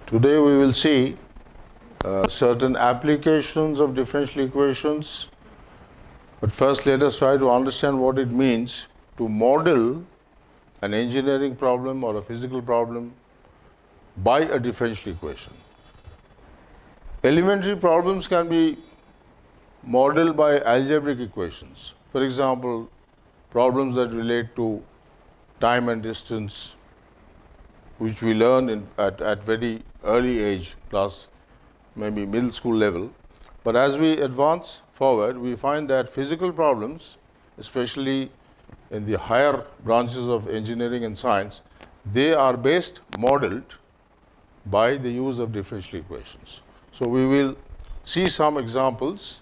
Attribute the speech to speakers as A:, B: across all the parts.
A: Today we will see certain applications of differential equations. But first let us try to understand what it means to model an engineering problem or a physical problem by a differential equation. Elementary problems can be modeled by algebraic equations. For example, problems that relate to time and distance, which we learn at very early age, class maybe middle school level. But as we advance forward, we find that physical problems, especially in the higher branches of engineering and science, they are best modeled by the use of differential equations. So we will see some examples,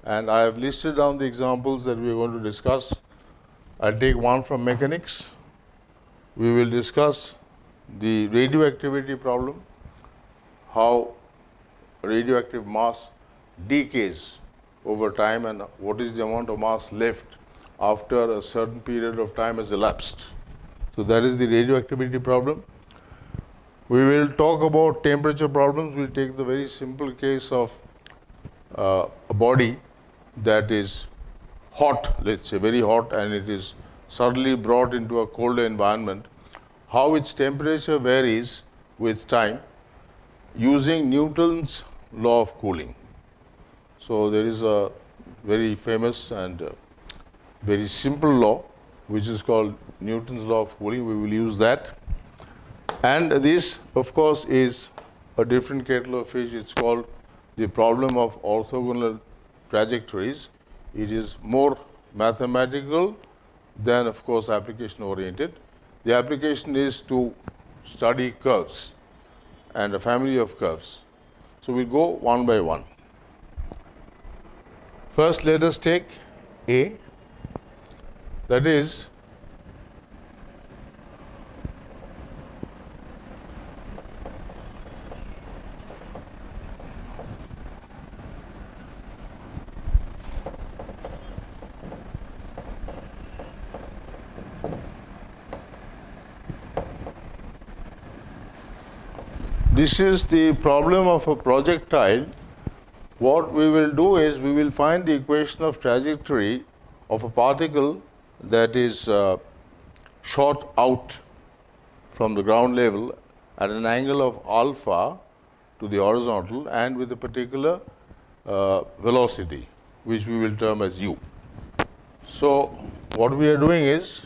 A: and I have listed down the examples that we are going to discuss. I'll take one from mechanics. We will discuss the radioactivity problem, how radioactive mass decays over time and what is the amount of mass left after a certain period of time has elapsed. So that is the radioactivity problem. We will talk about temperature problems. We'll take the very simple case of a body that is hot, let's say very hot, and it is suddenly brought into a colder environment, how its temperature varies with time using Newton's law of cooling. So there is a very famous and very simple law which is called Newton's law of cooling. We will use that. And this, of course, is a different kettle of fish. It's called the problem of orthogonal trajectories. It is more mathematical than, of course, application oriented. The application is to study curves and a family of curves. So we'll go one by one. First, let us take A, that is this is the problem of a projectile. What we will do is we will find the equation of trajectory of a particle that is shot out from the ground level at an angle of alpha to the horizontal and with a particular velocity, which we will term as u. So what we are doing is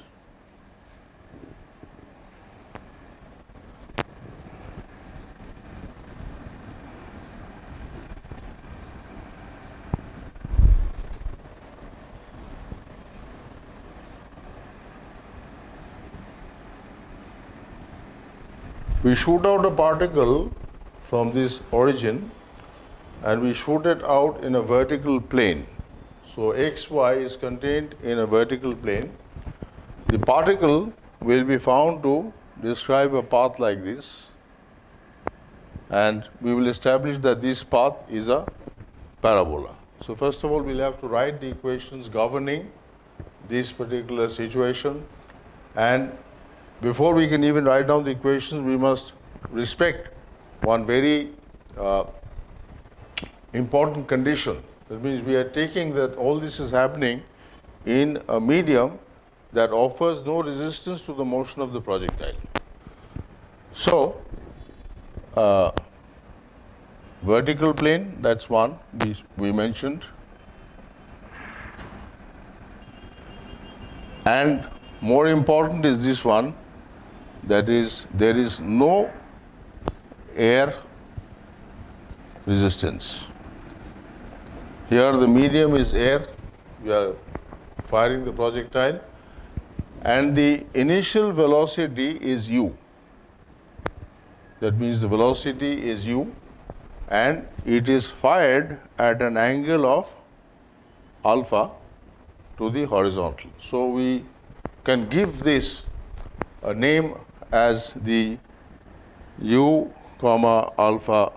A: we shoot out a particle from this origin and we shoot it out in a vertical plane. So xy is contained in a vertical plane. The particle will be found to describe a path like this, and we will establish that this path is a parabola. So first of all, we'll have to write the equations governing this particular situation, and before we can even write down the equations, we must respect one very important condition. That means we are taking that all this is happening in a medium that offers no resistance to the motion of the projectile. So, vertical plane, that's one we mentioned. And more important is this one, that is, there is no air resistance. Here the medium is air, we are firing the projectile, and the initial velocity is u. That means the velocity is u, and it is fired at an angle of alpha to the horizontal. So we can give this a name as the u comma alpha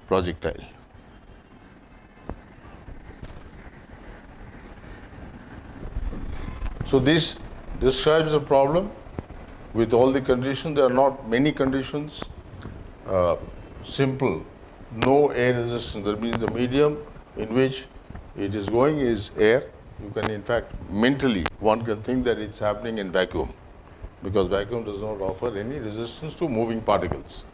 A: projectile. So this describes a problem with all the conditions. There are not many conditions, simple, no air resistance. That means the medium in which it is going is air. You can, in fact, mentally, one can think that it's happening in vacuum, because vacuum does not offer any resistance to moving particles.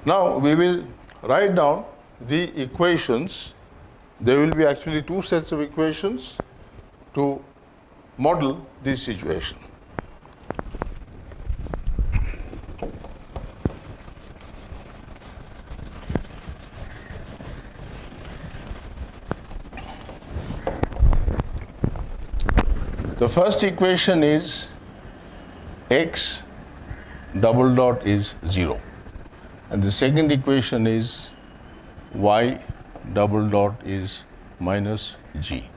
A: Now, we will write down the equations. There will be actually two sets of equations to model this situation. The first equation is x double dot is 0, and the second equation is y double dot is minus g.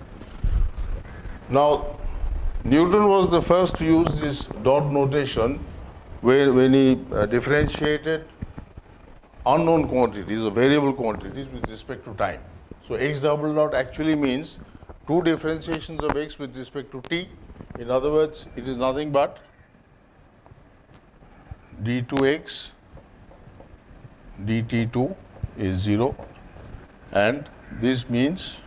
A: Now, Newton was the first to use this dot notation when he differentiated unknown quantities or variable quantities with respect to time. So, x double dot actually means two differentiations of x with respect to t. In other words, it is nothing but d2x dt2 is 0, and this means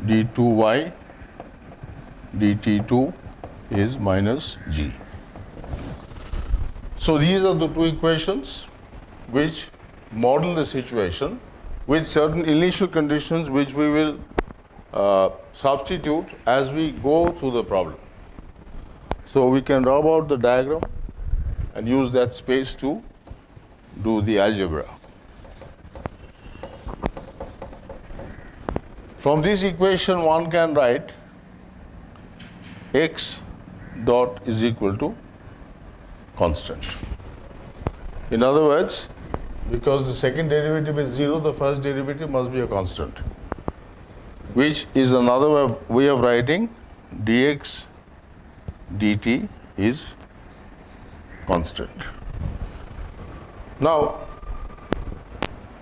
A: d2y dt2 is minus g. So these are the two equations which model the situation with certain initial conditions which we will substitute as we go through the problem. So we can rub out the diagram and use that space to do the algebra. From this equation, one can write x dot is equal to constant. In other words, because the second derivative is 0, the first derivative must be a constant, which is another way of writing dx dt is constant. Now,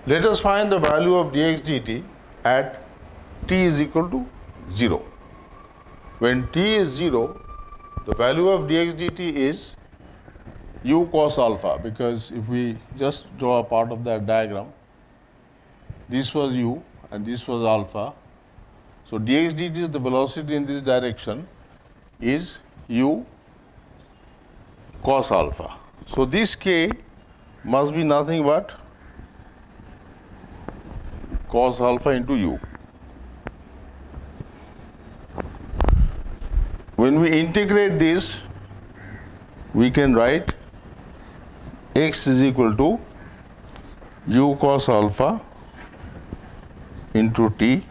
A: let us find the value of dx dt at t is equal to 0. When t is 0, the value of dx dt is u cos alpha, because if we just draw a part of that diagram, this was u and this was alpha. So dx dt is the velocity in this direction is u cos alpha. So this k must be nothing but cos alpha into u. When we integrate this, we can write x is equal to u cos alpha into t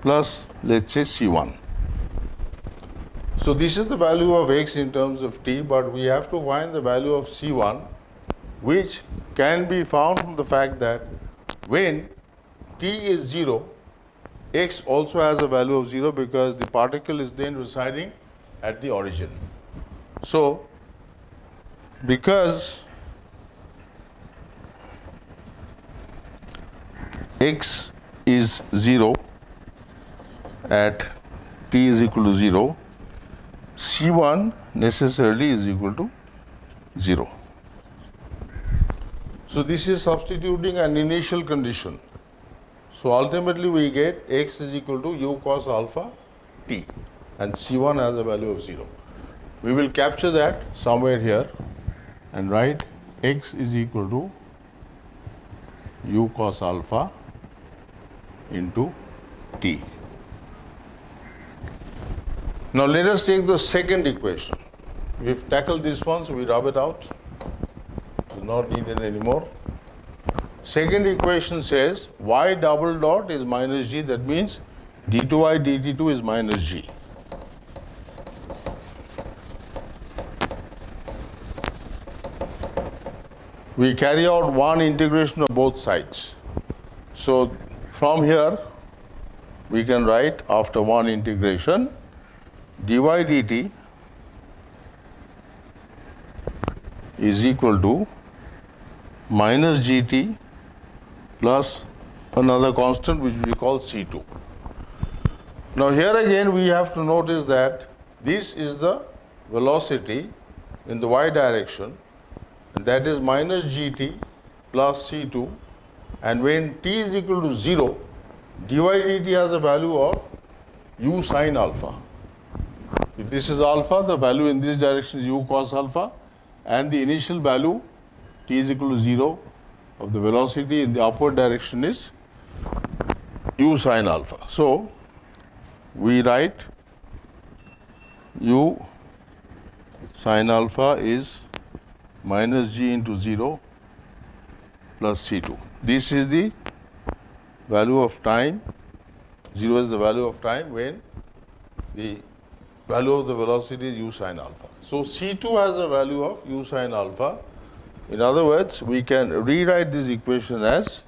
A: plus, let's say, c1. So this is the value of x in terms of t, but we have to find the value of c1, which can be found from the fact that when t is 0, x also has a value of 0 because the particle is then residing at the origin. So, because x is 0 at t is equal to 0, c1 necessarily is equal to 0. So this is substituting an initial condition. So ultimately we get x is equal to u cos alpha t, and c1 has a value of 0. We will capture that somewhere here and write x is equal to u cos alpha into t. Now let us take the second equation. We've tackled this one, so we rub it out. It's not needed anymore. Second equation says y double dot is minus g. That means d2y dt2 is minus g. We carry out one integration of both sides. So from here we can write, after one integration, dy dt is equal to minus gt plus another constant which we call c2. Now here again we have to notice that this is the velocity in the y direction, and that is minus gt plus c2, and when t is equal to 0, dy dt has a value of u sine alpha. If this is alpha, the value in this direction is u cos alpha, and the initial value t is equal to 0 of the velocity in the upward direction is u sine alpha. So, we write u sine alpha is minus g into 0 plus c2. This is the value of time. 0 is the value of time when the value of the velocity is u sine alpha. So, c2 has a value of u sine alpha. In other words, we can rewrite this equation as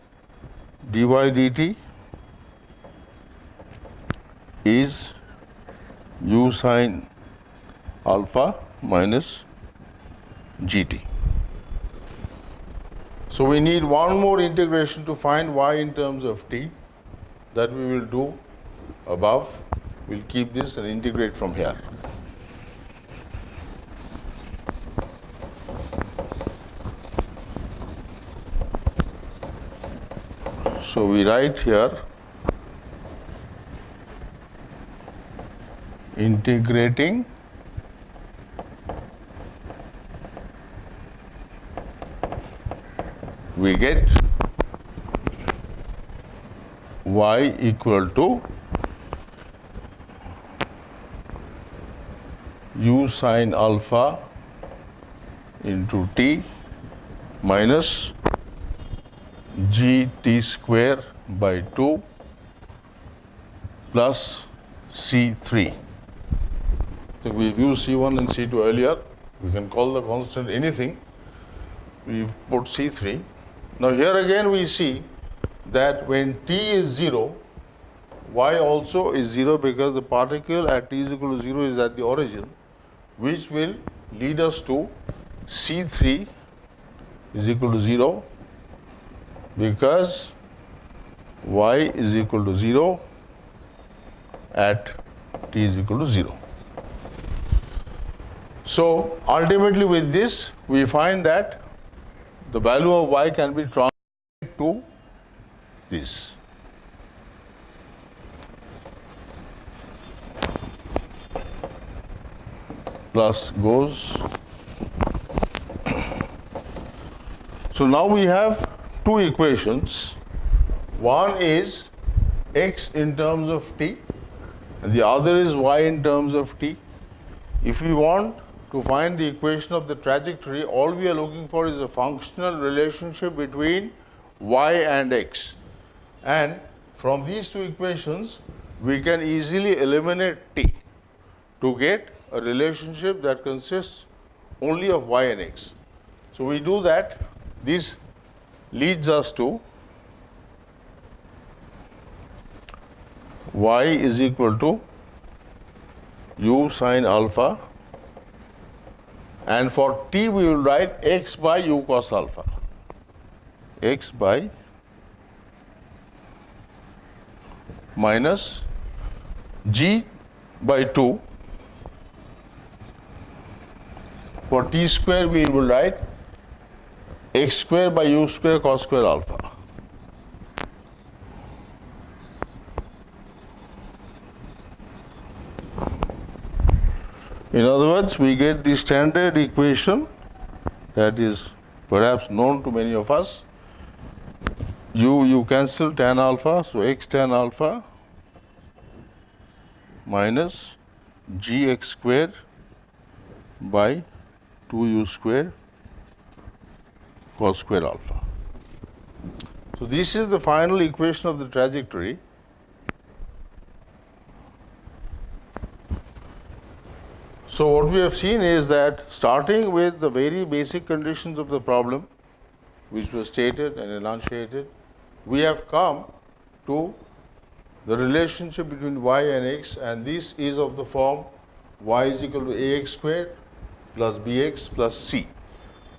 A: dy dt is u sine alpha minus gt. So, we need one more integration to find y in terms of t, that we will do above. We will keep this and integrate from here. So, we write here integrating we get y equal to u sine alpha into t minus gt square by 2 plus C3. I think we've used C1 and C2 earlier. We can call the constant anything. We've put C3. Now here again we see that when t is 0, y also is 0 because the particle at t is equal to 0 is at the origin, which will lead us to C3 is equal to 0 because y is equal to 0 at t is equal to 0. So ultimately with this we find that the value of y can be translated to this. Plus goes. So now we have two equations. One is x in terms of t and the other is y in terms of t. If we want to find the equation of the trajectory, all we are looking for is a functional relationship between y and x. And from these two equations, we can easily eliminate t to get a relationship that consists only of y and x. So we do that. This leads us to y is equal to u sine alpha, and for t we will write x by u cos alpha, x by minus g by 2. For t square we will write x square by u square cos square alpha. In other words, we get the standard equation that is perhaps known to many of us. You cancel tan alpha, so x tan alpha minus gx square by 2u square cos square alpha. So this is the final equation of the trajectory. So what we have seen is that starting with the very basic conditions of the problem, which were stated and enunciated, we have come to the relationship between y and x, and this is of the form y is equal to ax squared plus bx plus c,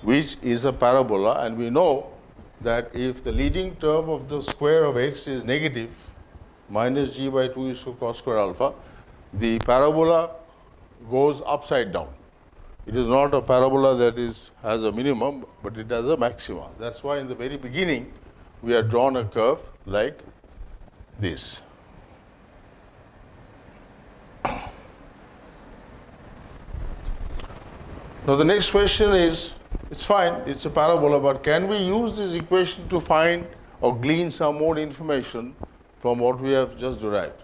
A: which is a parabola, and we know that if the leading term of the square of x is negative, minus g by 2 is cos square alpha, the parabola goes upside down. It is not a parabola that has a minimum, but it has a maxima. That's why in the very beginning, we have drawn a curve like this. Now the next question is, it's fine, it's a parabola, but can we use this equation to find or glean some more information from what we have just derived?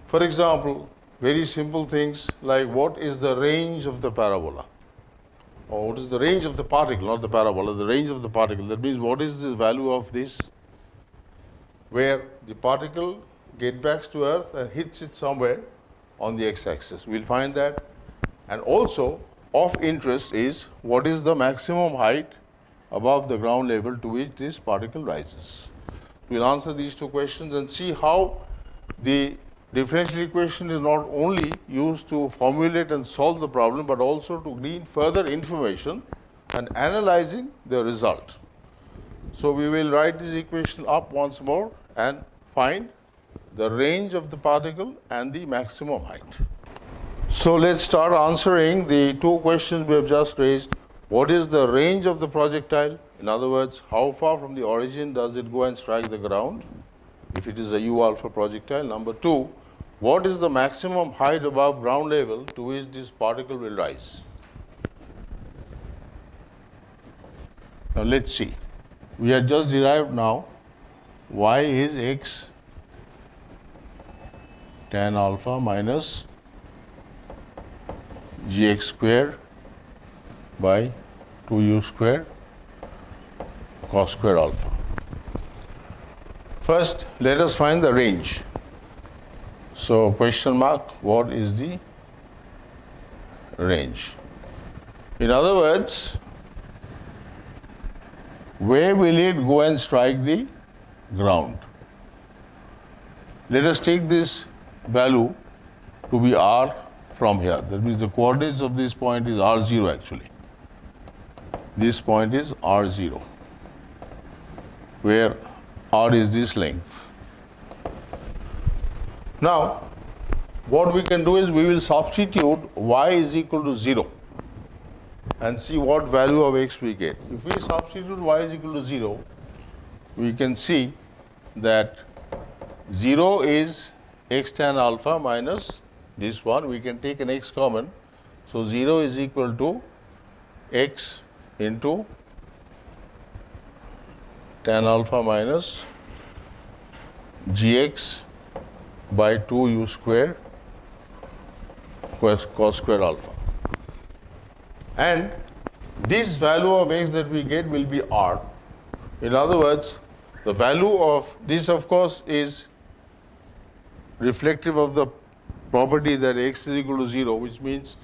A: For example, very simple things like what is the range of the parabola? Or what is the range of the particle, not the parabola, the range of the particle. That means what is the value of this, where the particle gets back to Earth and hits it somewhere on the x-axis. We'll find that. And also, of interest is what is the maximum height above the ground level to which this particle rises. We'll answer these two questions and see how the differential equation is not only used to formulate and solve the problem, but also to glean further information and analyzing the result. So we will write this equation up once more and find the range of the particle and the maximum height. So let's start answering the two questions we have just raised. What is the range of the projectile? In other words, how far from the origin does it go and strike the ground, if it is a U alpha projectile? Number two, what is the maximum height above ground level to which this particle will rise? Now let's see. We had just derived now y is x tan alpha minus gx square by 2u square cos square alpha. First, let us find the range. So, question mark, what is the range? In other words, where will it go and strike the ground? Let us take this value to be r from here. That means the coordinates of this point is r0 actually. This point is r0, where r is this length. Now, what we can do is we will substitute y is equal to 0 and see what value of x we get. If we substitute y is equal to 0, we can see that 0 is x tan alpha minus this one. We can take an x common. So 0 is equal to x into tan alpha minus gx by 2u square cos square alpha. And this value of x that we get will be r. In other words, the value of this, of course, is reflective of the property that x is equal to 0, which means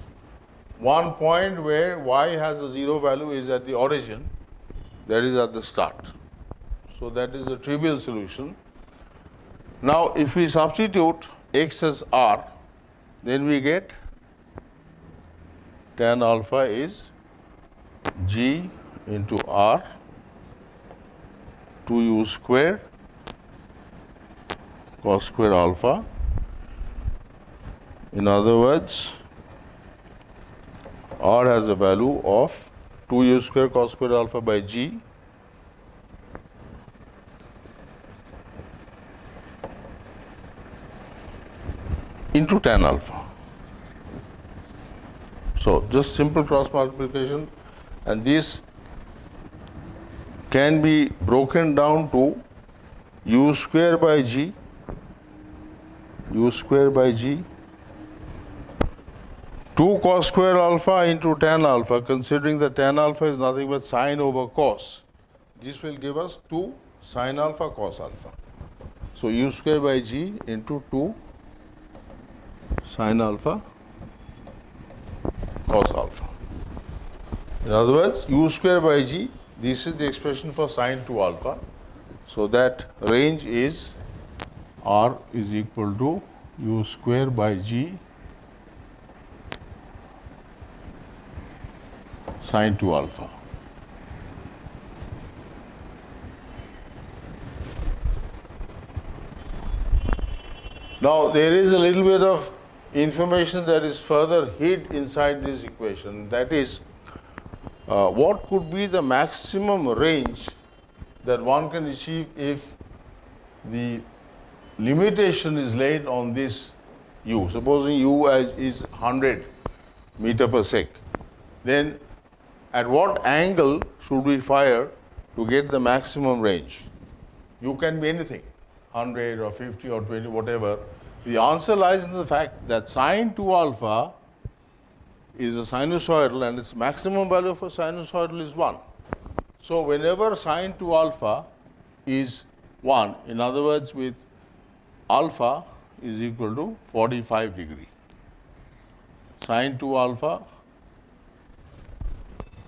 A: one point where y has a 0 value is at the origin, that is at the start. So that is a trivial solution. Now, if we substitute x as r, then we get tan alpha is g into r 2u square cos square alpha. In other words, r has a value of 2u square cos square alpha by g into tan alpha. So just simple cross multiplication, and this can be broken down to u square by g 2 cos square alpha into tan alpha, considering that tan alpha is nothing but sine over cos. This will give us 2 sine alpha cos alpha. So u square by g into 2 sine alpha cos alpha. In other words, u square by g, this is the expression for sine 2 alpha. So that range is r is equal to u square by g sine 2 alpha. Now there is a little bit of information that is further hid inside this equation, that is, what could be the maximum range that one can achieve if the limitation is laid on this u. Supposing u is 100 meter per sec, then at what angle should we fire to get the maximum range? U can be anything, 100 or 50 or 20, whatever. The answer lies in the fact that sine 2 alpha is a sinusoidal and its maximum value for sinusoidal is 1. So, whenever sine 2 alpha is 1, in other words, with alpha is equal to 45 degree. Sine 2 alpha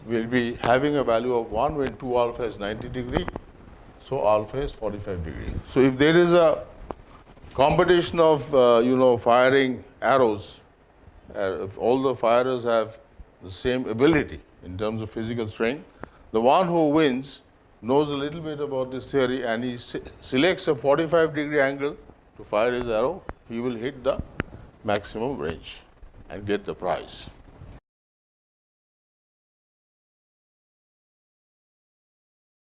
A: will be having a value of 1 when 2 alpha is 90 degree. So, alpha is 45 degree. So, if there is a competition of firing arrows, if all the firers have the same ability in terms of physical strength, the one who wins knows a little bit about this theory and he selects a 45 degree angle to fire his arrow, he will hit the maximum range and get the prize.